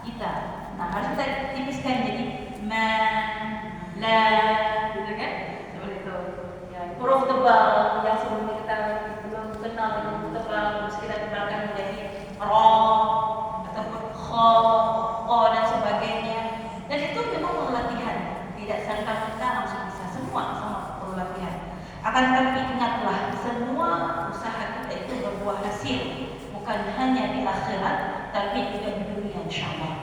kita. Nah, harus kita tipiskan jadi ma, la, gitu kan? Seperti itu. Ya, huruf tebal yang sebelumnya kita belum kenal huruf tebal, terus kita tebalkan menjadi ra ataupun kha, qa dan sebagainya. Dan itu memang perlu latihan. Tidak serta-merta langsung bisa, semua sama perlu latihan. Akan tetapi ingatlah, semua usaha kita itu berbuah hasil, bukan hanya di akhirat, tapi juga di dunia insyaallah.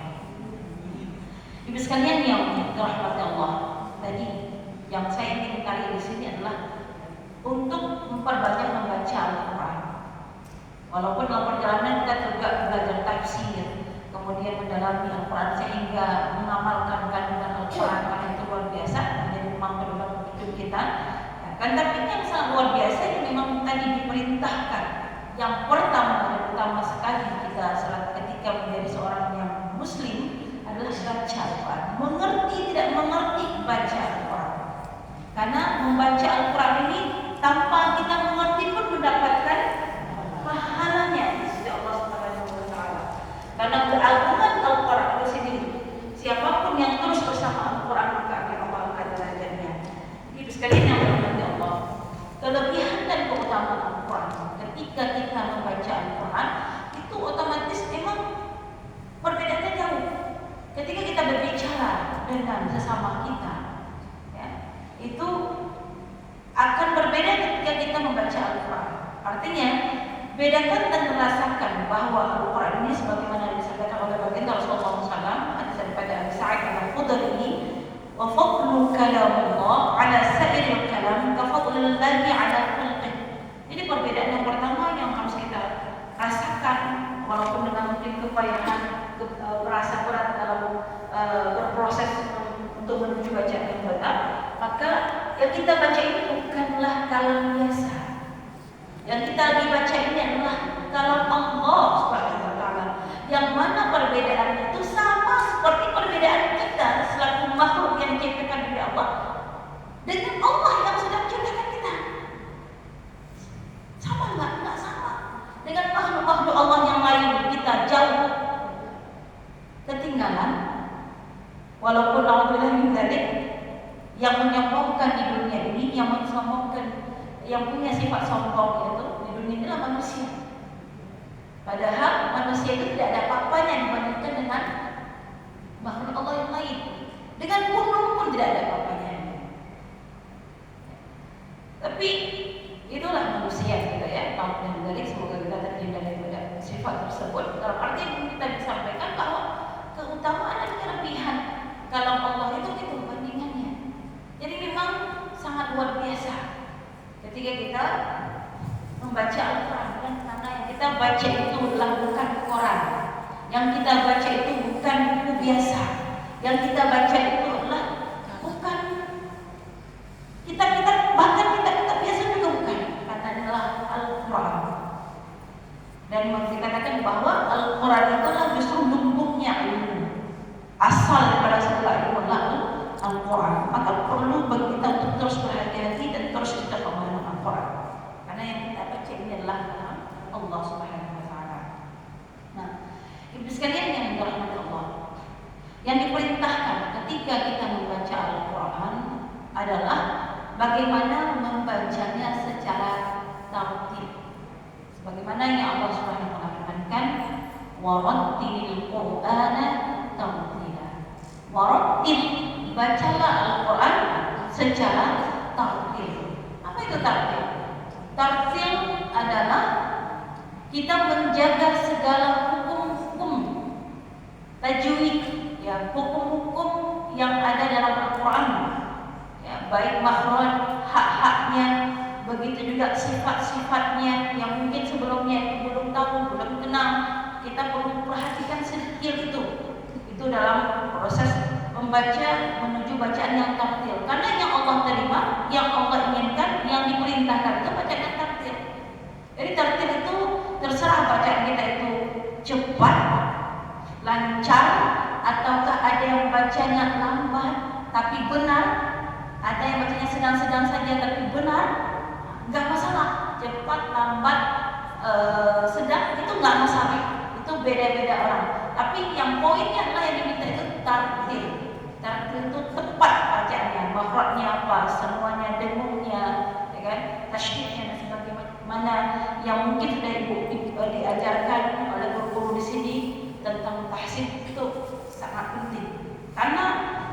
Ibu sekalian yang dirahmati Allah, tadi yang saya ingin tarik di sini adalah untuk memperbanyak membaca Al-Quran. Walaupun dalam perjalanan kita juga belajar tafsir, kemudian mendalami Al-Quran sehingga mengamalkan kandungan Al-Quran, karena itu luar biasa menjadi memang pedoman hidup kita. Kan tapi yang sangat luar biasa ini memang tadi diperintahkan. Yang pertama dan utama sekali kita ketika menjadi seorang yang muslim adalah baca Al-Quran. Mengerti tidak mengerti, baca Al-Quran. Karena membaca Al-Quran ini tanpa kita mengerti pun mendapatkan pahalanya di sisi Allah Subhanahu wa taala. Karena keagungan Al-Quran itu sendiri. Siapapun yang terus bersama Al-Quran maka akan Allah angkat derajatnya. Ibu sekalian yang dirahmati Allah, kelebihan dan keutamaan Al-Quran ketika kita membaca Al-Quran itu otomatis memang perbedaannya jauh. Ketika kita berbicara dengan sesama kita, ya, itu akan berbeda ketika kita membaca Al-Quran. Artinya, bedakan dan merasakan bahwa Al-Quran ini sebagaimana disampaikan oleh baginda Rasulullah SAW, hadis daripada Abi Sa'id Al-Khudri, wa fadlu kalamullah ala sa'iril kalam ka fadlillahi ala khalqih. Ini perbedaan yang pertama yang harus kita rasakan, walaupun dengan mungkin kepayahan, merasa berat dalam berproses untuk menuju bacaan yang benar, maka yang kita baca ini bukanlah kalam biasa. Yang kita lagi baca ini adalah kalam Allah Subhanahu wa taala. Yang mana perbedaannya itu sama seperti perbedaan kita selaku makhluk yang diciptakan oleh Allah dengan Allah yang sudah menciptakan kita. Sama enggak? Enggak sama. Dengan makhluk-makhluk Allah yang lain kita jauh ketinggalan. Walaupun alhamdulillah min dzalik, yang menyombongkan di dunia ini, yang mensombongkan, yang punya sifat sombong itu di dunia ini adalah manusia. Padahal manusia itu tidak ada apa-apanya dibandingkan dengan makhluk Allah yang lain. Dengan gunung pun tidak ada apa-apanya. Tapi itulah manusia gitu ya. Alhamdulillah dari semoga kita terhindar daripada sifat tersebut. Dalam arti yang kita disampaikan bahwa keutamaan dan kelebihan kalau Allah itu bandingannya. Jadi memang sangat luar biasa ketika kita membaca Al-Quran, karena yang kita baca itu adalah bukan Quran, yang kita baca itu bukan buku biasa, yang kita baca itu adalah bukan kitab bahkan kitab biasa juga bukan, karena adalah Al-Quran. Dan dikatakan bahwa Al-Quran itu adalah justru lumbungnya ilmu, asal daripada segala ilmu adalah Al-Quran. Maka perlu bagi kita untuk terus berhati-hati dan terus kita memahami Al-Quran, karena yang kita baca ini adalah Allah Subhanahu wa taala. Nah, ibu sekalian yang dirahmati Allah, yang diperintahkan ketika kita membaca Al-Quran adalah bagaimana membacanya secara tartil. Sebagaimana yang Allah Subhanahu wa taala firmankan, "Warattilil Qur'ana tartila." Warattil, bacalah Al-Quran secara tartil. Apa itu tartil? Tartil adalah kita menjaga segala hukum-hukum tajwid, ya, hukum-hukum yang ada dalam Al-Quran, ya, baik makhraj, hak-haknya, begitu juga sifat-sifatnya yang mungkin sebelumnya belum tahu, belum kenal, kita perlu perhatikan sedikit itu dalam proses membaca menuju bacaan yang tartil. Karena yang Allah terima, yang Allah inginkan, yang diperintahkan itu bacaan yang tartil. Jadi tartil itu terserah bacaan kita itu cepat, lancar, ataukah ada yang bacanya lambat tapi benar, ada yang bacanya sedang-sedang saja tapi benar, nggak masalah. Cepat, lambat, sedang itu nggak masalah. Itu beda-beda orang. Tapi yang poinnya adalah yang diminta itu tartil. Tartil itu tepat bacaannya, makhrajnya apa, semuanya, dengungnya, ya kan, tasydidnya dan sebagaimana yang mungkin sudah diajarkan oleh guru-guru di sini tentang tahsin itu sangat penting. Karena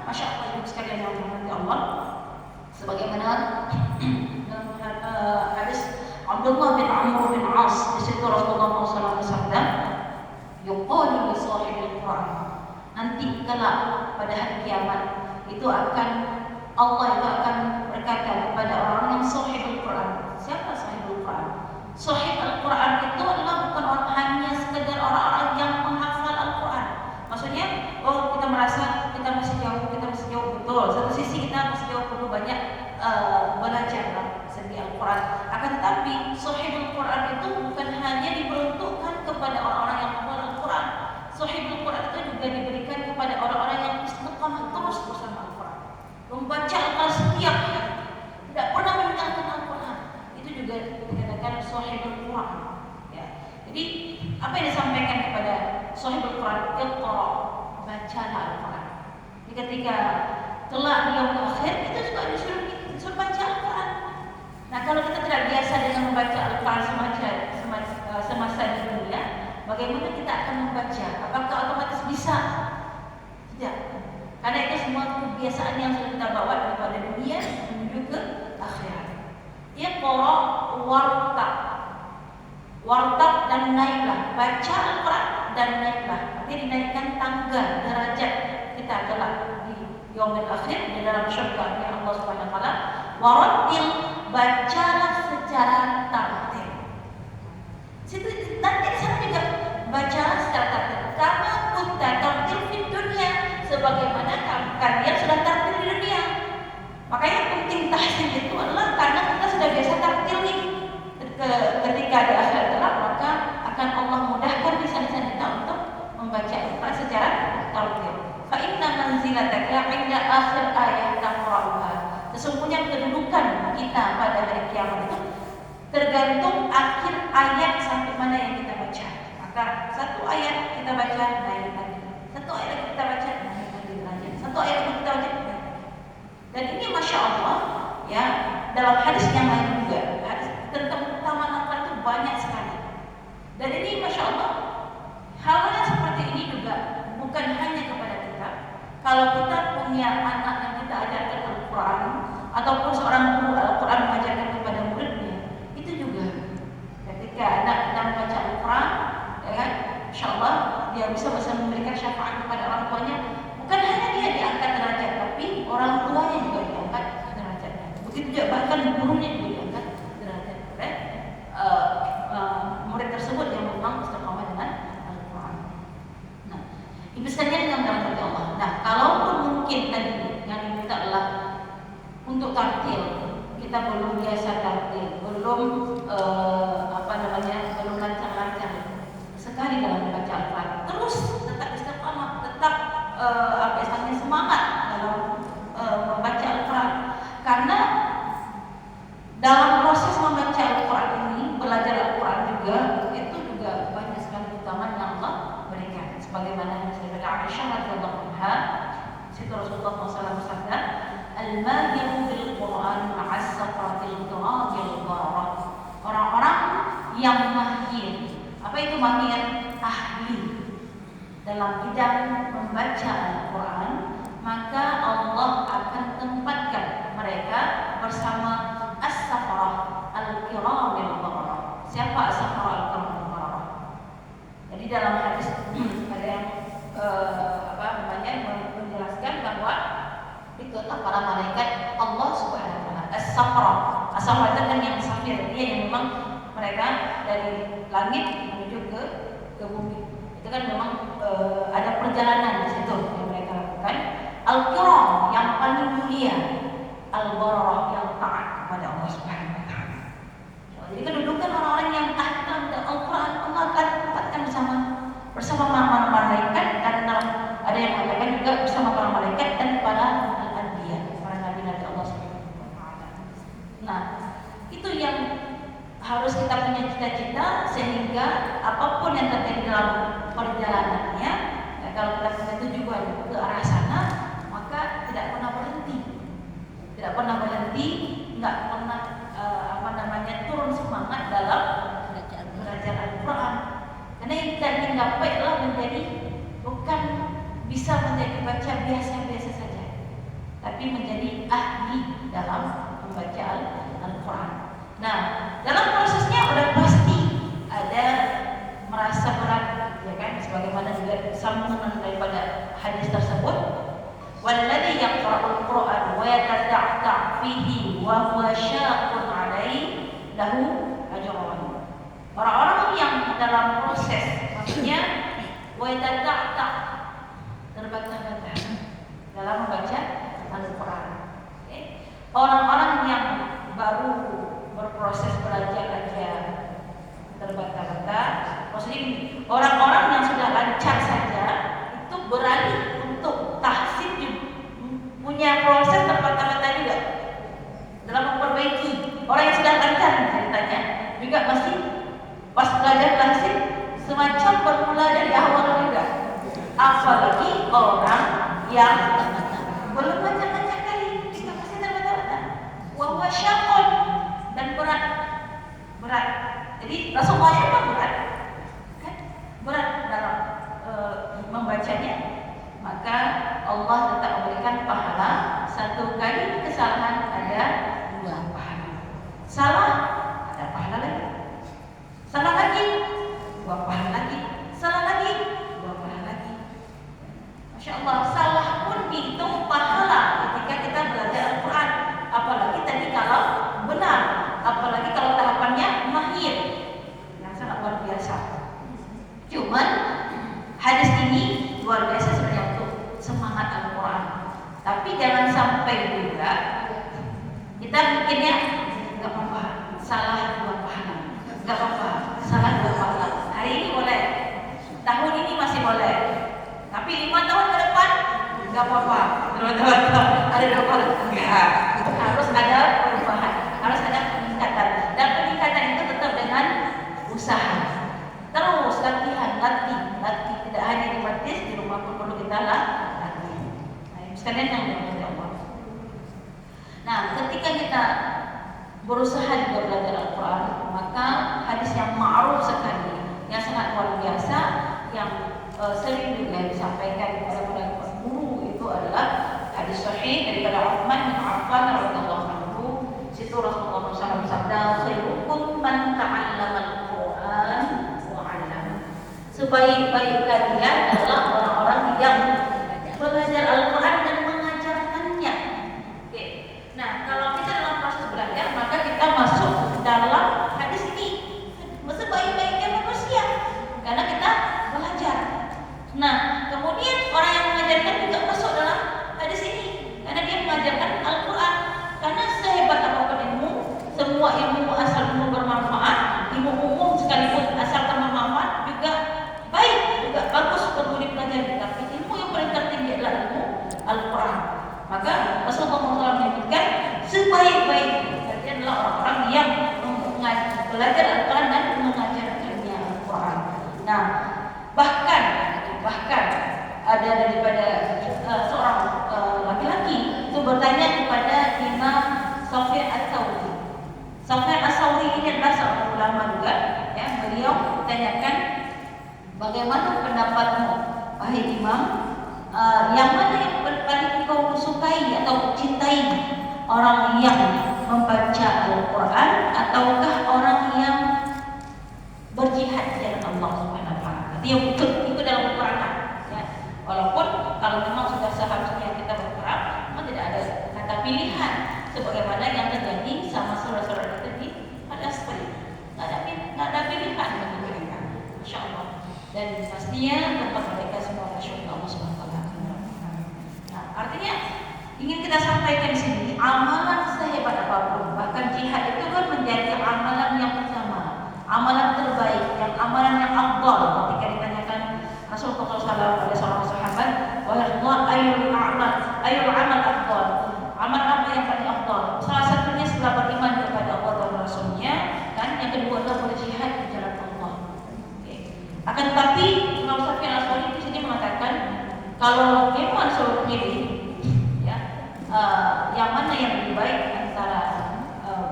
masya Allah ibu sekalian yang dirahmati Allah, sebagaimana dalam hadis Abdullah bin Amr bin As, di situ Rasulullah SAW bersabda, yuqalu li sahibil Quran, nanti kelak pada hari kiamat itu Allah itu akan berkata kepada orang yang sahibul Quran. Siapa sahibul Quran? Sahib Al-Quran itu adalah bukan hanya sekedar orang-orang yang menghafal Al-Quran. Maksudnya, oh kita merasa kita masih jauh betul. Satu sisi kita masih jauh perlu banyak belajar dalam segi Al-Quran. Akan tetapi sahibul Quran itu bukan hanya diperuntukkan kepada orang-orang yang menghafal Al-Quran. Sahibul Quran itu juga diberikan kepada orang-orang yang istiqamah terus bersama Al-Quran, membaca Al-Quran setiap hari, tidak pernah meninggalkan Al-Quran. Itu juga dikatakan sahibul Quran. Ya. Jadi apa yang disampaikan kepada sahibul Quran? Iqra, bacalah Al-Quran. Jadi ketika kelak di yaumul akhir itu juga disuruh baca Al-Quran. Nah kalau kita tidak biasa dengan membaca Al-Quran semasa di dunia, bagaimana kita akan membaca? Apakah otomatis bisa? Tidak. Karena itu semua kebiasaan yang sudah kita bawa daripada dunia menuju ke akhirat. Iqra wartab dan naiklah, baca Al-Quran dan naiklah. Artinya dinaikkan tangga derajat kita kelak di yaumil akhir di dalam syurga ya Allah Subhanahu wa taala. Warattil, bacalah secara tartil. Nanti di sana juga bacalah secara tartil. Karena kunta tartil di dunia, sebagaimana kalian sudah tartil di dunia. Makanya penting tahsin itu adalah karena kita sudah biasa tartil nih. Ketika di akhirat kelak, maka akan Allah mudahkan lisan-lisan kita untuk membaca Al-Quran secara tartil. Fa inna manzilataka 'inda akhir ayat taqra'uha. Sesungguhnya kedudukan kita pada hari kiamat itu tergantung akhir ayat sampai mana yang kita baca. Maka satu ayat kita baca naik lagi, satu ayat kita baca naik lagi, satu ayat kita baca naik lagi. Dan ini masya Allah ya, dalam hadis yang lain juga, hadis tentang keutamaan Al-Quran itu banyak sekali. Dan ini masya Allah hal-hal seperti ini juga bukan hanya kepada kita. Kalau kita punya anak yang kita ajarkan Al-Quran ataupun seorang guru Al-Quran mengajarkan kepada muridnya, itu juga ketika anak kita membaca Al-Quran, ya kan, insya Allah dia bisa memberikan syafaat kepada orang tuanya. Bukan hanya dia diangkat derajat, tapi orang tuanya juga diangkat derajatnya. Begitu juga bahkan gurunya juga diangkat derajat oleh murid tersebut yang memang istiqamah dengan Al-Quran. Nah, ibu sekalian yang dalam hati Allah. Nah, kalaupun mungkin tadi yang diminta adalah untuk tartil, kita belum biasa tartil, belum belum lancar-lancar sekali dalam membaca Al-Quran. Terus tetap istiqamah, tetap semangat dalam membaca Al-Quran. Karena dalam proses membaca Al-Quran ini, belajar Al-Quran juga, itu juga banyak sekali keutamaan yang Allah berikan. Sebagaimana yang Sayyidah Aisyah radhiyallahu anha, situ Rasulullah SAW bersabda, al-mahiru bil Quran ma'as safratil kiramil bararah. Orang-orang yang mahir, apa itu mahir? Ahli dalam bidang membaca Al-Quran, maka Allah akan tempatkan mereka bersama as-safrah al-kiramil bararah. Siapa as-safrah al-kiramil bararah? Jadi dalam hadis ada yang menjelaskan bahwa itu adalah para malaikat Allah Subhanahu wa taala. As-safrah, as-safrah itu kan yang safir, dia yang memang mereka dari langit menuju ke bumi. Itu kan memang ada perjalanan di situ yang mereka lakukan. Al-kiram yang paling mulia, al-bararah yang taat kepada Allah Subhanahu wa taala. Jadi kedudukan orang-orang yang taat kepada Al-Quran, Allah akan tempatkan bersama para malaikat, dan dalam ada yang mengatakan juga bersama para malaikat dan para al-anbiya, para nabi-nabi Allah Subhanahu wa taala. Nah, itu yang harus kita punya cita-cita, sehingga apapun yang terjadi dalam perjalanannya bisa menjadi baca biasa-biasa saja, tapi menjadi ahli dalam membaca Al-Quran. Nah, dalam prosesnya udah pasti ada merasa berat, ya kan? Sebagaimana juga sambungan daripada hadis tersebut, walladzi yaqra'ul Qur'an wa yatata'ta' fihi wa huwa syaqqun 'alaihi lahu ajrun. Orang-orang yang dalam proses, maksudnya wa yatata'ta' terbata-bata dalam membaca Al-Quran. Okay? Orang-orang yang baru berproses belajar aja terbata-bata, maksudnya orang-orang yang sudah lancar saja itu beralih untuk tahsin, punya proses terbata-bata juga dalam memperbaiki. Orang yang sudah lancar ceritanya juga masih pas belajar tahsin semacam bermula dari awal juga. Apalagi orang yang belum banyak kali kita masih terbata-bata, wa syaqqun, dan berat. Jadi Rasulullah memang berat, kan? Berat dalam membacanya. Maka Allah tetap memberikan pahala. Satu kali kesalahan ada 2 pahala. Salah ada pahala lagi. Salah lagi 2 pahala lagi. Salah lagi 2 pahala lagi. Masya Allah, salah pun dihitung pahala ketika kita belajar Al-Quran. Apalagi tadi kalau benar, apalagi kalau tahapannya mahir, yang sangat luar biasa. Cuman hadis ini luar biasa sebenarnya untuk semangat Al-Quran. Tapi jangan sampai juga kita mikirnya nggak apa-apa, salah 2 pahala, nggak apa-apa, salah 2 pahala. Hari ini boleh, tahun ini masih boleh, tapi 5 tahun ke depan nggak apa-apa. Ada 2 pahala, enggak. Harus ada perubahan, harus ada peningkatan, dan peningkatan itu tetap dengan usaha. Terus latihan, latih, tidak hanya di majlis, di rumah pun perlu kita latih. Sekalian yang dirahmati Allah. Nah, ketika kita berusaha juga belajar Al-Quran, maka hadis yang ma'ruf sekali, yang sangat luar biasa, yang sering juga disampaikan kepada para guru, itu adalah hadis sahih daripada Uthman bin Affan radhiyallahu anhu. Situ Rasulullah SAW bersabda, khairukum man ta'allama al-Quran wa 'allama. Sebaik-baik kalian adalah orang-orang yang belajar Al-Quran dan mengajarkannya. Oke. Nah, kalau kita dalam proses belajar, maka kita masuk dalam hadis ini. Sebaik-baiknya manusia, karena kita belajar. Nah, kemudian orang yang mengajarkan juga masuk dalam hadis ini, karena dia mengajarkan Al-Quran. Karena sehebat apapun ilmu, semua ilmu asal ilmu bermanfaat, ilmu umum sekalipun asal bermanfaat juga baik, juga bagus perlu dipelajari. Tapi ilmu yang paling tertinggi adalah ilmu Al-Quran. Maka Rasulullah SAW menyebutkan sebaik-baik kalian adalah orang-orang yang belajar Al-Quran dan mengajarkannya Al-Quran. Nah, bahkan ada daripada seorang laki-laki itu bertanya kepada Imam Sufyan Ats-Tsauri. Sufyan Ats-Tsauri ini adalah seorang ulama juga, ya. Beliau ditanyakan, bagaimana pendapatmu, wahai Imam, yang mana yang paling kau sukai atau cintai, orang yang membaca Al-Quran ataukah orang yang berjihad di jalan Allah Subhanahu wa taala? Dia ikut dalam peperangan, ya. Walaupun kalau memang sudah seharusnya kita berperang, memang tidak ada kata pilihan sebagaimana yang terjadi sama saudara-saudara kita di Palestina. Nggak ada pilihan bagi mereka, Masya Allah. Dan pastinya tempat mereka semua Masya Allah Subhanahu wa taala. Nah, artinya ingin kita sampaikan di sini, amalan sehebat apapun, bahkan jihad itu kan menjadi amalan yang pertama, amalan terbaik, yang amalan yang afdal. Ketika ditanyakan Rasulullah SAW pada seorang sahabat, wahai Allah, ayul amal afdal, amal apa yang paling afdal? Salah satunya setelah beriman kepada Allah dan Rasulnya, kan? Yang kedua adalah berjihad di jalan Allah. Okay. Akan tetapi Imam Sufyan Ats-Tsauri di sini mengatakan, kalau memang suruh pilih, ya, yang mana yang lebih baik antara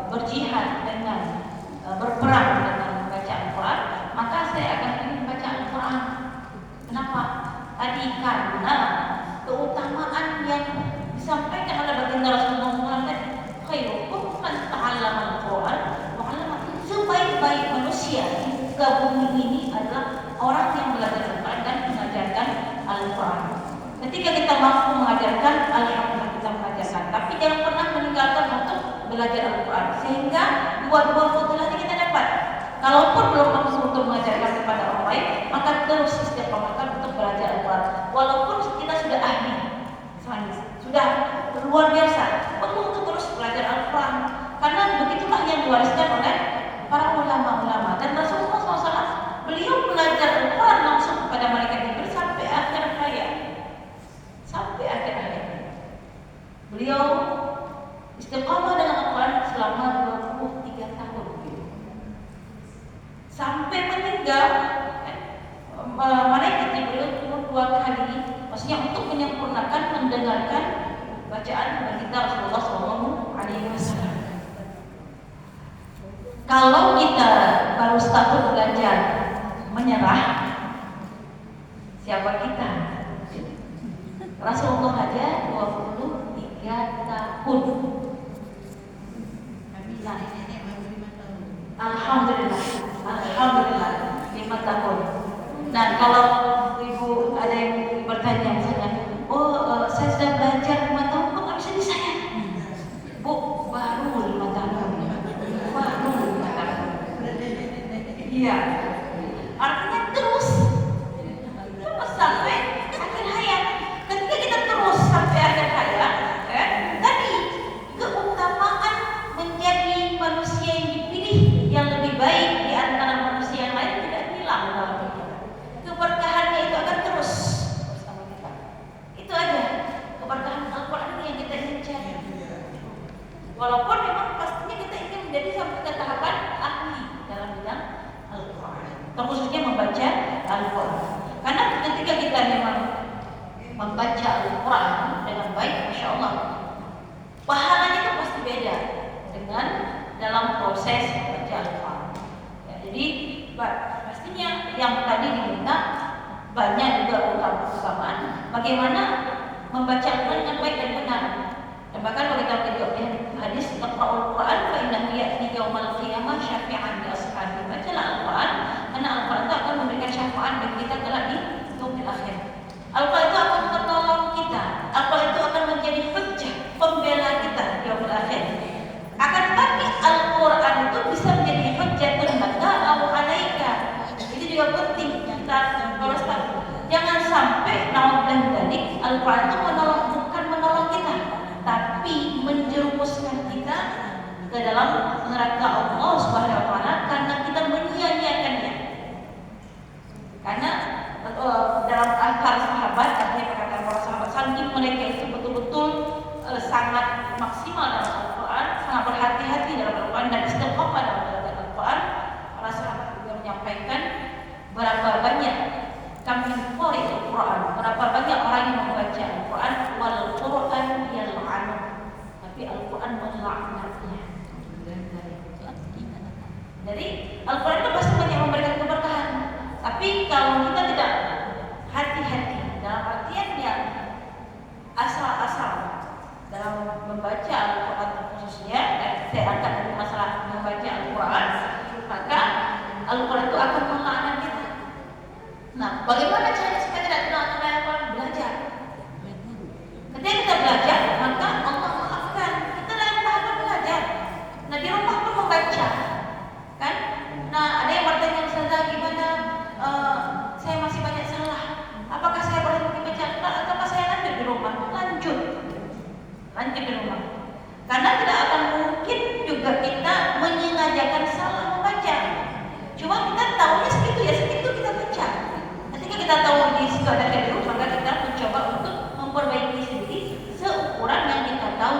berjihad dengan berperang dengan membaca Al-Quran, maka saya akan pilih membaca Al-Quran. Kenapa? Tadi karena keutamaan yang disampaikan oleh baginda Rasulullah Muhammad, khairukum man ta'allama al-Qur'an wa 'allama. Sebaik-baik manusia di muka bumi ini adalah orang yang belajar Al-Quran dan mengajarkan Al-Quran. Ketika kita mampu mengajarkan, alhamdulillah kita mengajarkan. Tapi jangan pernah meninggalkan untuk belajar Al-Quran, sehingga dua-dua fadilah kita dapat. Kalaupun belum mampu untuk mengajarkan kepada orang lain, maka terus istiqomahkan untuk belajar Al-Quran. Walaupun kita sudah ahli, sudah luar biasa, perlu untuk terus belajar Al-Quran. Karena begitulah yang diwariskan oleh para ulama-ulama. Dan Rasulullah SAW, beliau belajar Al-Quran langsung kepada malaikat Jibril sampai akhir hayat. Sampai akhir hayat. Beliau istiqamah dengan Al-Quran selama 23 tahun. Sampai meninggal, malaikat Jibril turun 2 kali, maksudnya untuk menyempurnakan mendengarkan bacaan baginda Rasulullah SAW. Kalau kita baru setahun belajar menyerah, siapa kita? Rasulullah aja 23 tahun. Alhamdulillah, alhamdulillah 5 tahun. Nah, kalau ibu ada yang bertanya misalnya, saya sudah belajar 5 tahun, kok nggak bisa di saya? Bu, baru 5 tahun. Baru 5 tahun. Iya. Artinya terus sampai akhir hayat. Ketika kita terus sampai akhir hayat, tadi keutamaan menjadi manusia yang dipilih yang lebih baik di antara manusia yang lain tidak hilang dalam hidup kita. Keberkahannya itu akan terus bersama kita. Itu aja keberkahan Al-Quran yang kita ingin cari. Walaupun memang pastinya kita ingin menjadi sampai ke tahapan ahli dalam bidang Al-Quran, terkhususnya membaca Al-Quran. Karena ketika kita memang membaca Al-Quran dengan baik, Masya Allah, pahalanya itu pasti beda dengan dalam proses membaca Al-Quran. Ya, jadi pastinya yang tadi diminta banyak juga keutamaan bagaimana membaca Al-Quran dengan baik dan benar. Dan bahkan kalau kita lihat hadis Iqra'ul Quran fa innahu ya'ti yaumal qiyamah syafi'an li ashabi. Bacalah Al-Quran karena Al-Quran itu akan memberikan syafaat bagi kita kelak di yaumil akhir. Al-Quran itu akan menolong kita. Al-Quran itu akan menjadi hujjah pembela kita di yaumil akhir. Akan tetapi Al-Quran itu bisa menjadi hujjatun laka aw 'alaika. Itu juga penting kita harus tahu. Jangan sampai naudzubillah dzalik Al-Quran itu bukan menolong kita, tapi menjerumuskan kita ke dalam neraka Allah Subhanahu wa taala karena kita menyia-nyiakannya. Karena dalam para sahabat, artinya perkataan para sahabat, saking mereka itu betul-betul sangat maksimal dalam Al-Quran, sangat berhati-hati dalam Al-Quran dan istiqomah dalam belajar Al-Quran. Para sahabat juga menyampaikan berapa banyak kami qari Al-Quran, berapa banyak orang yang membaca Al-Quran, wal Quran yal'anu, tapi Al-Quran melaknatnya. Jadi Al-Quran itu pasti banyak memberikan keberkahan, tapi kalau kita tidak hati-hati dalam artian yang asal-asal dalam membaca Al-Quran khususnya, dan saya angkat dari masalah membaca Al-Quran, maka Al-Quran itu akan melaknat kita. Nah, bagaimana caranya supaya tidak dilaknat Al-Quran? Belajar. Ketika kita belajar, maka Allah maafkan. Kita dalam tahapan belajar. Nah, di rumah pun membaca, kan? Nah, ada yang bertanya, Ustazah, gimana? Saya masih banyak salah. Apakah saya berhenti baca Al-Quran atau saya lanjut di rumah? Lanjut di rumah. Karena tidak akan mungkin juga kita menyengajakan salah membaca. Cuma kita tahunya segitu ya, segitu kita baca. Ketika kita tahu di situ ada keliru, maka kita mencoba untuk memperbaiki sendiri seukuran yang kita tahu.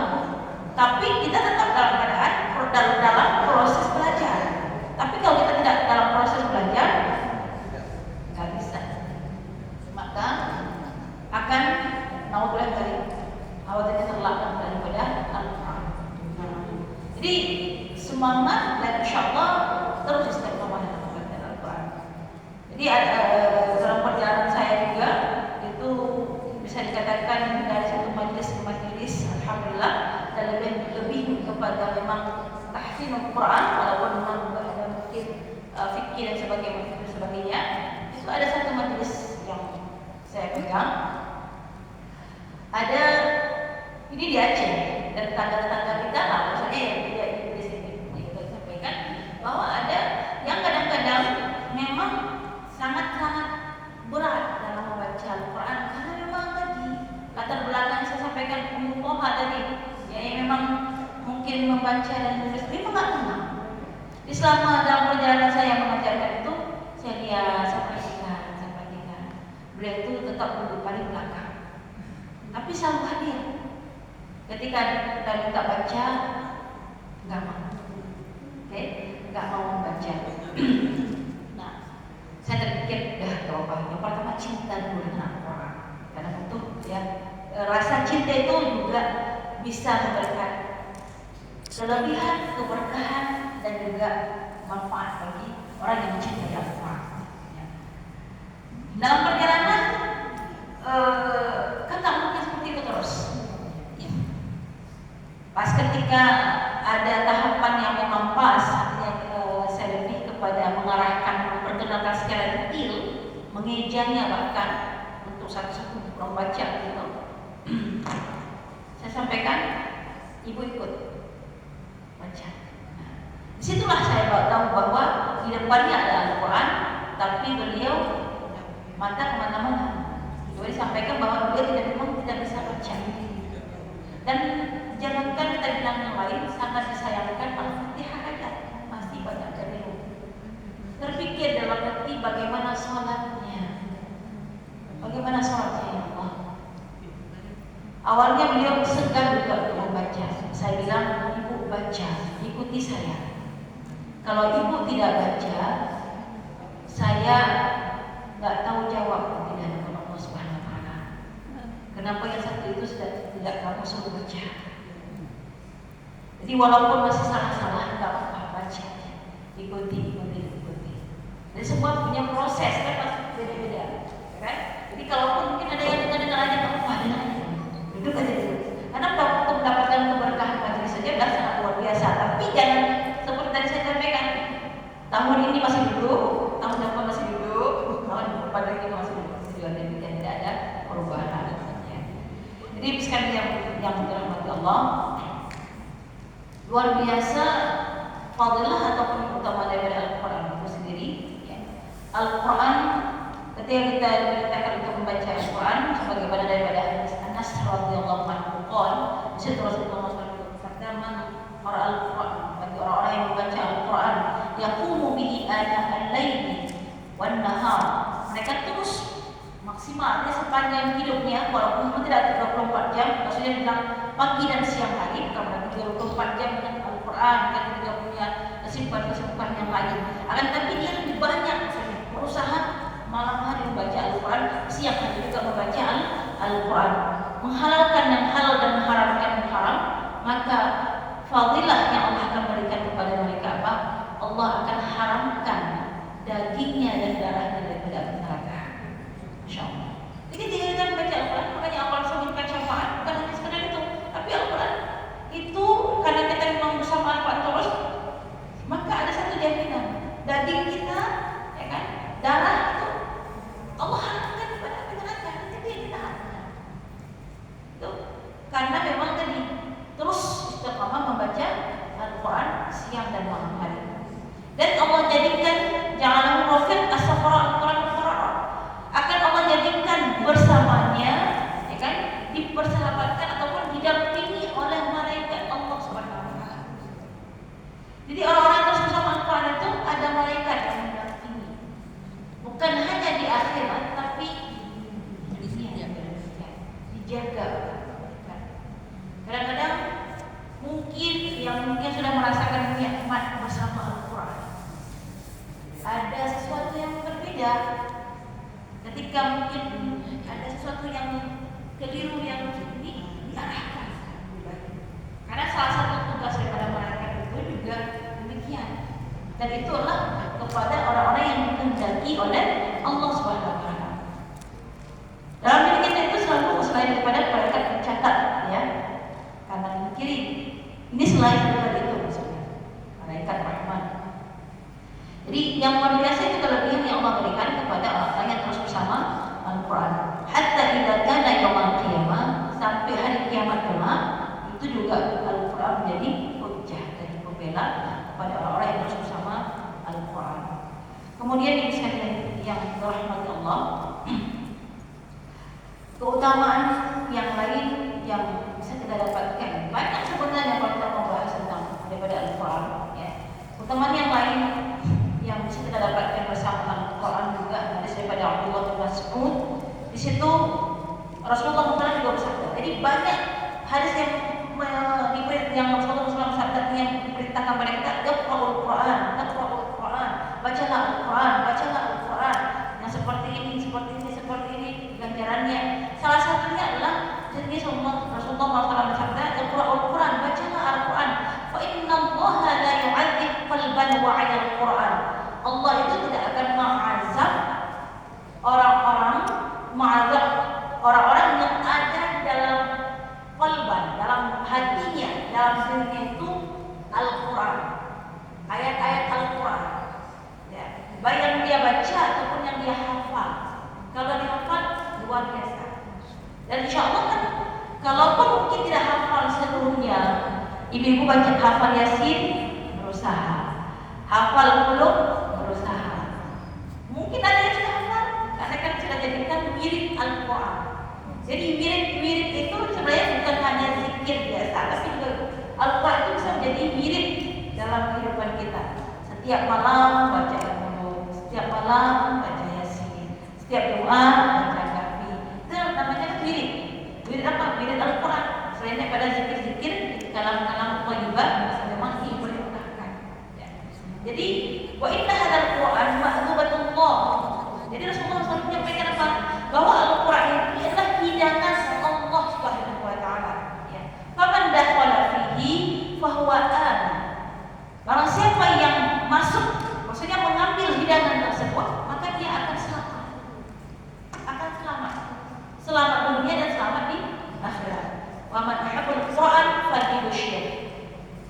Tapi kita tetap dalam keadaan dalam proses belajar. Tapi kalau kita tidak dalam proses belajar, nggak bisa. Maka akan naudzubillah dari awalnya terlaknat daripada Al-Quran. Jadi semangat dan insyaallah terus istiqomah dalam belajar Al-Quran. Jadi dalam perjalanan saya juga itu bisa dikatakan Tapi Quran walaupun memang ada mungkin fikih dan sebagainya, itu ada satu majelis yang saya pegang. Ada ini di Aceh dan tetangga-tetangga kita lah, misalnya yang tidak di sini kita sampaikan bahwa ada yang kadang-kadang memang sangat-sangat berat dalam membaca Al-Quran karena memang tadi latar belakang saya sampaikan Ummuha tadi, ya yang memang mungkin membaca dan menulis memang nggak tenang. Di selama dalam perjalanan saya mengajarkan itu, saya lihat sampai perhatikan, beliau itu tetap duduk paling belakang, tapi selalu hadir. Ketika kita minta baca, nggak mau, nggak mau membaca. Nah, saya terpikir, jawaban yang pertama cinta dulu dengan Al-Quran, karena tentu ya rasa cinta itu juga bisa memberikan kelebihan, keberkahan dan juga manfaat bagi orang yang mencintai Al-Quran. Ya. Dalam perjalanan kan tak mungkin seperti itu terus. Ya. Pas ketika ada tahapan yang memang pas, saya lebih kepada mengarahkan, memperkenalkan secara detail, mengejanya bahkan untuk satu-satu membaca gitu. Saya sampaikan, ibu ikut baca. Nah, disitulah saya tahu bahwa di depannya ada Al-Quran, tapi beliau mata kemana-mana. Jadi sampaikan bahwa beliau memang tidak bisa baca. Dan jangankan kita bilang yang lain, sangat disayangkan Al-Fatihah aja masih banyak keliru. Terpikir dalam hati bagaimana sholatnya, bagaimana sholatnya ya Allah. Awalnya beliau segan juga untuk membaca. Saya bilang, ibu baca, ikuti saya. Kalau ibu tidak baca, saya nggak tahu jawab di hadapan Allah Subhanahu Wa Taala. Kenapa yang satu itu sudah tidak kamu suruh baca? Jadi walaupun masih salah-salah, nggak apa-apa, baca, ikuti. Dan semua punya proses kan, pasti beda-beda, kan? Jadi kalaupun mungkin ada yang dengar aja, apa dengar? Itu aja dulu. Karena untuk mendapatkan keberkahan majelis saja sudah sangat luar biasa. Tapi jangan seperti tadi saya sampaikan, tahun ini masih duduk, tahun depan masih duduk, tahun depan lagi masih duduk, dan tidak ada perubahan. Ya. Jadi sekali yang dirahmati Allah, luar biasa fadilah ataupun utama daripada Al-Quran itu sendiri. Ya. Al-Quran ketika kita diperintahkan untuk membaca Al-Quran sebagaimana daripada hadis Anas radhiyallahu anhu qol, disitu Rasulullah SAW bersabda, "Man qara'a al-Quran," bagi orang-orang yang membaca Al-Quran, yaqumu bihi ana al-laili wan nahar. Mereka terus maksimal sepanjang hidupnya, walaupun tidak 24 jam, maksudnya bilang pagi dan siang hari, karena 24 jam dengan Al-Quran, kan juga punya kesibukan-kesibukan yang lain. Akan tapi dia lebih banyak berusaha malam hari membaca Al-Quran, siang hari juga membaca Al-Quran, menghalalkan yang halal dan mengharamkan yang haram. Maka fadilah yang Allah akan berikan kepada mereka apa? Allah akan haramkan dagingnya dan darahnya daripada neraka. Masya Allah. Jadi kita membaca Al-Quran, makanya Allah sebutkan syafaat bukan hanya sekedar itu, tapi Al-Quran itu karena kita memang bersama Al-Quran terus, maka ada satu jaminan daging kita, ya kan, darah itu Allah haramkan kepada neraka. Itu yang kita harapkan. Itu karena memang tadi terus istiqamah membaca Al-Quran siang dan malam hari. Dan Allah jadikan ja'alahu rafiq as-safara Al-Quran akan Allah jadikan bersamanya, ya kan, dipersahabatkan ataupun didampingi oleh malaikat Allah Subhanahu Wa Taala. Jadi orang-orang yang bersama Al-Quran itu ada malaikat yang mendampingi, bukan hanya di akhirat, tapi di dunia dijaga. Kadang-kadang mungkin yang sudah merasakan nikmat bersama Al-Quran, ada sesuatu yang berbeda. Ketika mungkin ada sesuatu yang keliru yang diarahkan, karena salah satu tugas daripada malaikat itu juga demikian. Dan itulah kepada orang-orang yang dikehendaki oleh Allah Subhanahu Wa Taala. Dalam diri kita itu selalu selain daripada malaikat mencatat, ya, kanan kiri. Ini selain daripada itu maksudnya. Itu juga Al-Quran menjadi hujjah dari pembela kepada orang-orang yang terus bersama Al-Quran. Kemudian ini sekalian yang dirahmati Allah, keutamaan yang lain yang bisa kita dapatkan banyak sebenarnya kalau kita membahas tentang daripada Al-Quran. Ya. Keutamaan yang lain yang bisa kita dapatkan bersama Al-Quran juga ada daripada Abdullah bin Mas'ud. Di situ Rasulullah SAW juga bersabda. Jadi banyak hadis yang Rasulullah SAW bersabda yang diperintahkan kepada kita, Iqra'ul Quran, Iqra'ul Quran, bacalah Al-Quran, bacalah Al-Quran. Yang seperti ini, seperti ini, seperti ini ganjarannya. Salah satunya adalah jadi Rasulullah SAW bersabda, Iqra'ul Quran, bacalah Al-Quran. Fa inna Allah la yu'adzib qalban wa'iya Al-Quran. Allah itu tidak akan mengazab orang-orang yang ada dalam qalban, dalam hatinya, dalam dirinya itu Al-Quran, ayat-ayat Al-Quran. Ya, baik yang dia baca ataupun yang dia hafal. Kalau dihafal luar biasa. Dan insya Allah kan, kalaupun mungkin tidak hafal seluruhnya, ibu-ibu baca hafal Yasin, berusaha. Hafal belum, berusaha. Mungkin ada yang sudah hafal, karena kan sudah jadikan wirid Al-Quran. Jadi wirid itu sebenarnya bukan hanya zikir biasa, tapi juga Al-Quran itu bisa menjadi wirid dalam kehidupan kita. Setiap malam baca Al-Qur'an, setiap malam baca Yasin, setiap doa baca Kahfi. Itu namanya wirid. Wirid apa? Wirid Al-Quran. Selain daripada zikir-zikir, kalam-kalam thayyibah memang diperintahkan. Ya. Jadi wa inna hadzal Qur'an ma'dhubatullah. Jadi Rasulullah SAW menyampaikan apa? Bahwa Al-Quran itu adalah hidangan Allah Subhanahu wa taala. Ya. Faman dakhala fihi fahuwa amin. Barang siapa yang masuk, maksudnya mengambil hidangan tersebut, maka dia akan selamat. Akan selamat. Selamat dunia dan selamat di akhirat. Wa man yuhibbul Qur'an falyushrik.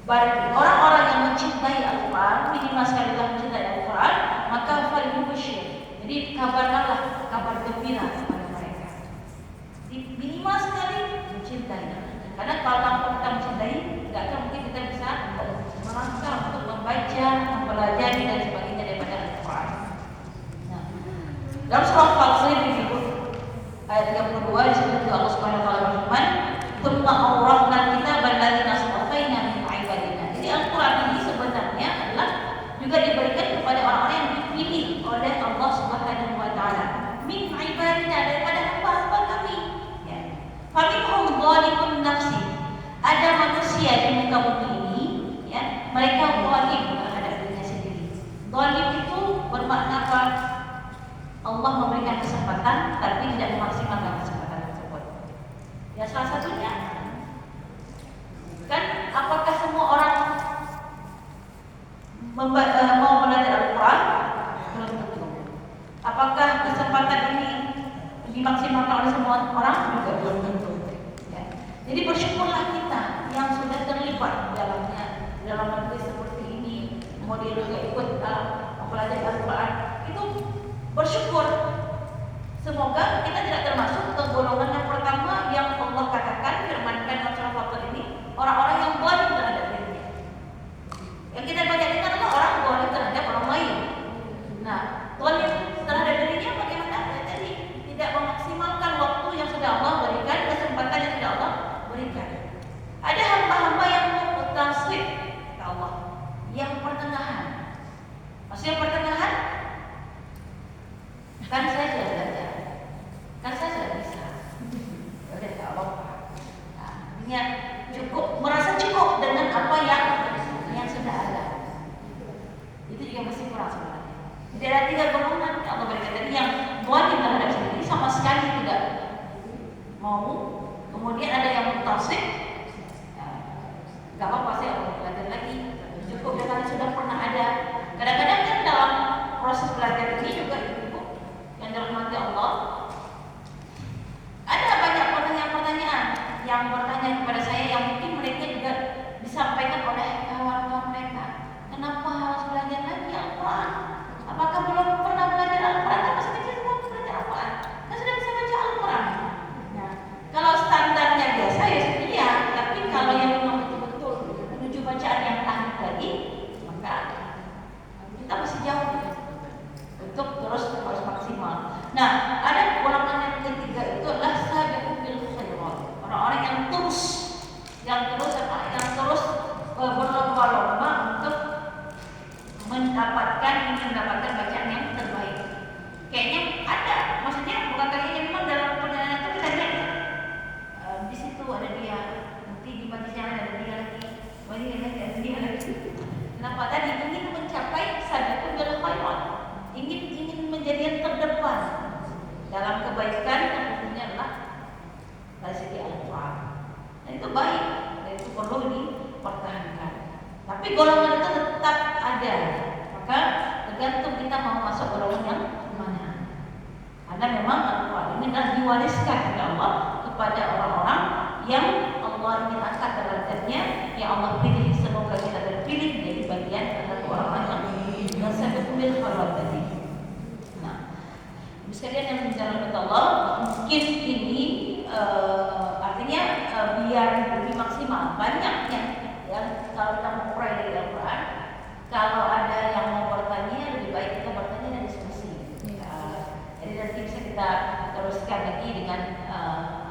Bagi orang-orang yang mencintai Al-Quran, minimal sekali mencintai Al-Quran, maka falyushrik. Jadi kabarkanlah kabar gembira kepada mereka. Minimal sekali mencintai. Karena kalau tanpa kita mencintai, tidak akan mungkin kita bisa melangkah untuk membaca, mempelajari dan sebagainya daripada Al-Quran. Nah, dalam surah Fatir disebut ayat 32 disebut Allah Subhanahu wa taala berfirman, "Tsumma awrasna al-kitaba alladziina astafaina min 'ibadina." Jadi Al-Quran ini sebenarnya adalah juga diberikan kepada orang-orang yang dipilih oleh Allah Subhanahu wa taala min 'ibadina, daripada hamba-hamba kami. Ya. Faminhum dzalimun nafsi. Ada manusia di muka bumi ini, ya, mereka zalim terhadap dirinya sendiri. Zalim itu bermakna apa? Allah memberikan kesempatan tapi tidak memaksimalkan kesempatan tersebut. Ya, salah satunya kan, apakah semua orang mau belajar Al-Quran? Belum tentu. Apakah kesempatan ini dimaksimalkan oleh semua orang? Juga belum tentu. Ya. Jadi bersyukurlah kita yang sudah terlibat dalamnya, dalam majlis seperti ini, kemudian juga ikut mempelajari Al-Quran. Itu bersyukur. Semoga kita tidak termasuk ke golongan yang pertama yang Allah katakan, firmankan dalam surah Fatir ini, orang-orang yang zalim terhadap dirinya. Yang kita banyak dengar adalah orang zalim terhadap orang lain. Nah, zalim terhadap dirinya bagaimana? Jadi tidak memaksimalkan waktu yang sudah Allah berikan, kesempatan yang sudah Allah berikan. Ada hamba-hamba yang mutasawwif kata Allah, yang pertengahan. Maksudnya pertengahan? Kan saya sudah belajar, kan saya sudah bisa. Udah tak apa-apa. Nah, cukup, merasa cukup dengan apa yang sudah ada. Itu juga masih kurang sebenarnya. Jadi ada tiga golongan yang Allah berikan tadi, yang zalim terhadap sendiri sama sekali tidak mau. Kemudian ada yang mutasawwif. Gak apa-apa, saya mau belajar lagi. Cukup dengan sudah pernah ada. Kadang-kadang kan dalam proses belajar ini juga ibu yang dirahmati Allah, ada banyak pertanyaan-pertanyaan yang bertanya kepada saya yang mungkin mereka juga disampaikan oleh kawan-kawan mereka. Kenapa harus belajar lagi Al-Quran? Apakah belum pernah belajar Al-Quran? Kan masih kecil belum belajar Al-Quran? Kan sudah bisa baca Al-Quran? Nah, kalau standarnya biasa ya iya, tapi kalau yang Tapi golongan itu tetap ada. Maka tergantung kita mau masuk golongan yang mana. Karena memang Al-Quran ini adalah diwariskan oleh Allah kepada orang-orang yang Allah ingin angkat derajatnya, yang Allah pilih. Semoga kita terpilih menjadi bagian dari orang-orang yang sabiqul khairat tadi. Nah, sekalian yang menjalankan Allah, mungkin ini artinya biar lebih maksimal. Banyak yang kalau kita mengurai dari Al-Quran, kalau ada yang mau bertanya, lebih baik kita bertanya dan diskusi. Jadi nanti bisa kita teruskan lagi dengan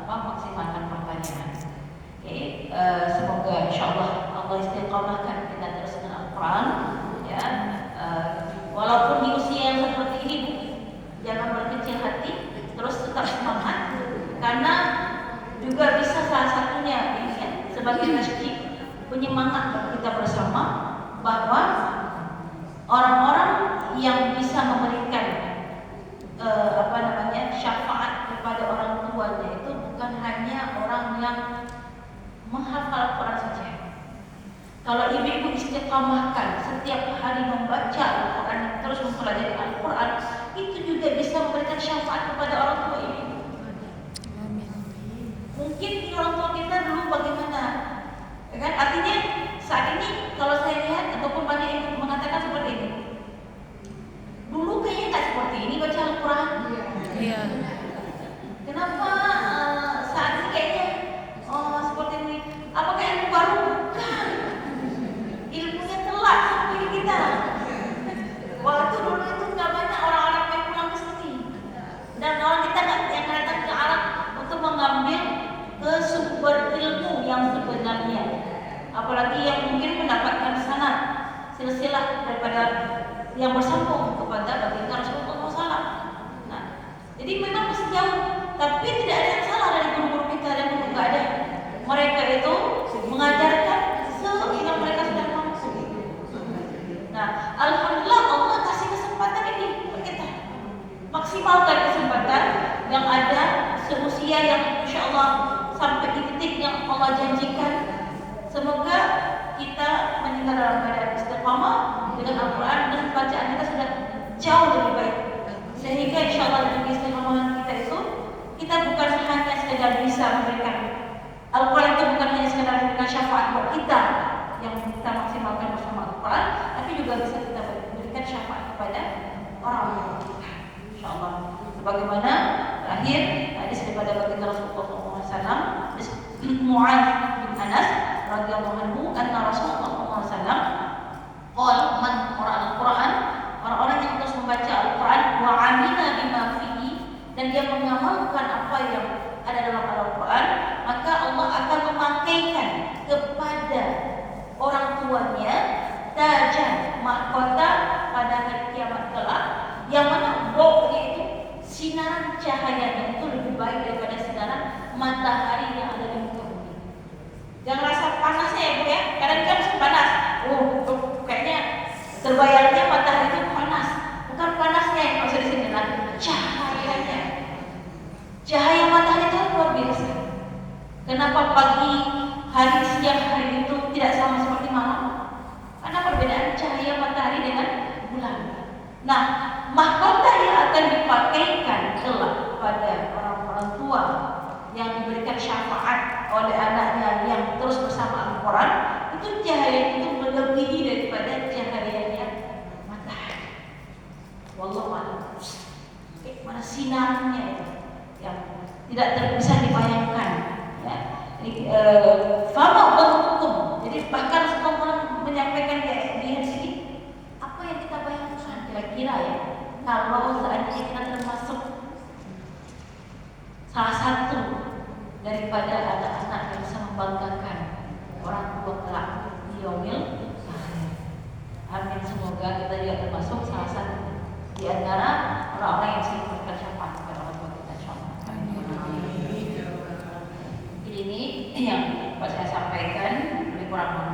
maksimalkan pertanyaan. Oke, semoga insyaallah Allah istiqamahkan kita terus dengan Al-Quran. Ya, walaupun di usia yang seperti ini, jangan berkecil hati, terus tetap semangat, karena juga bisa salah satunya ini ya, sebagai masjid penyemangat bagi kita bersama bahwa orang-orang yang bisa memberikan syafaat kepada orang tuanya itu bukan hanya orang yang menghafal Al-Quran saja. Kalau ibu istiqamahkan setiap hari membaca Al-Quran dan terus mempelajari Al-Quran, itu juga bisa memberikan syafaat kepada orang tua ibu. Mungkin orang tua kita dulu bagaimana, ya kan? Artinya saat ini kalau saya lihat ataupun banyak yang mengatakan seperti ini, dulu kayaknya tak seperti ini baca Al-Quran. Iya. Kenapa saat ini kayaknya seperti ini? Apakah ilmu baru? Bukan. Ilmunya telat sampai kita. Waktu dulu itu nggak banyak orang-orang yang pulang ke sini, dan orang kita yang datang ke Arab untuk mengambil ke sumber ilmu yang sebenarnya, apalagi yang mungkin mendapatkan sanad silsilah daripada yang bersambung kepada baginda Rasulullah SAW. Nah, jadi memang masih jauh, tapi tidak ada yang salah dari guru-guru kita dan nggak ada. Mereka itu mengajarkan yang mereka sudah mampu. Nah, alhamdulillah Allah kasih kesempatan ini untuk kita maksimalkan kesempatan yang ada seusia yang insya Allah sampai di titik yang Allah janjikan. Semoga kita meninggal dalam keadaan istiqamah dengan Al-Quran dan bacaan kita sudah jauh lebih baik, sehingga insya Allah dengan istiqamahan kita itu kita bukan hanya sekedar bisa memberikan Al-Quran, itu bukan hanya sekedar memberikan syafaat buat kita yang kita maksimalkan bersama Al-Quran, tapi juga bisa kita berikan syafaat kepada orang-orang kita, insya Allah. Sebagaimana terakhir hadis daripada baginda Rasulullah SAW, Mu'adz bin Anas radhiyallahu anhu, anna Rasulullah SAW qala man qara'a al-Quran, orang-orang yang terus membaca Al-Quran wa 'amila bima fihi, dan dia mengamalkan apa yang ada dalam Al-Quran, maka Allah akan memakaikan kepada orang tuanya tajan, mahkota pada hari kiamat kelak, yang mana baunya itu sinaran cahayanya itu lebih baik daripada sinaran matahari yang ada di muka bumi. Jangan rasa panasnya ya Bu ya, kadang kan panas. Kayaknya terbayangnya matahari itu panas. Bukan panasnya yang maksud di sini, cahayanya. Cahaya matahari itu luar biasa. Kenapa pagi hari, siang hari itu tidak sama seperti malam? Karena perbedaan cahaya matahari dengan bulan. Nah, mahkota yang akan dipakaikan kelak pada orang-orang tua yang diberikan syafaat oleh anaknya yang terus bersama Al-Quran, itu cahaya itu melebihi daripada cahayanya matahari. Wallahu a'lam. Mana sinarnya itu yang tidak bisa dibayangkan. Ya. Fama hukum. Jadi bahkan Rasulullah menyampaikan di sini, apa yang kita bayangkan kira-kira ya, kalau seandainya kita termasuk salah satu daripada anak-anak yang bisa membanggakan orang tua kelak di yaumil akhir. Amin, semoga kita juga termasuk salah satu di antara orang-orang yang sering memberikan syafaat kepada orang tua kita, insyaallah. Ini yang dapat saya sampaikan, lebih kurang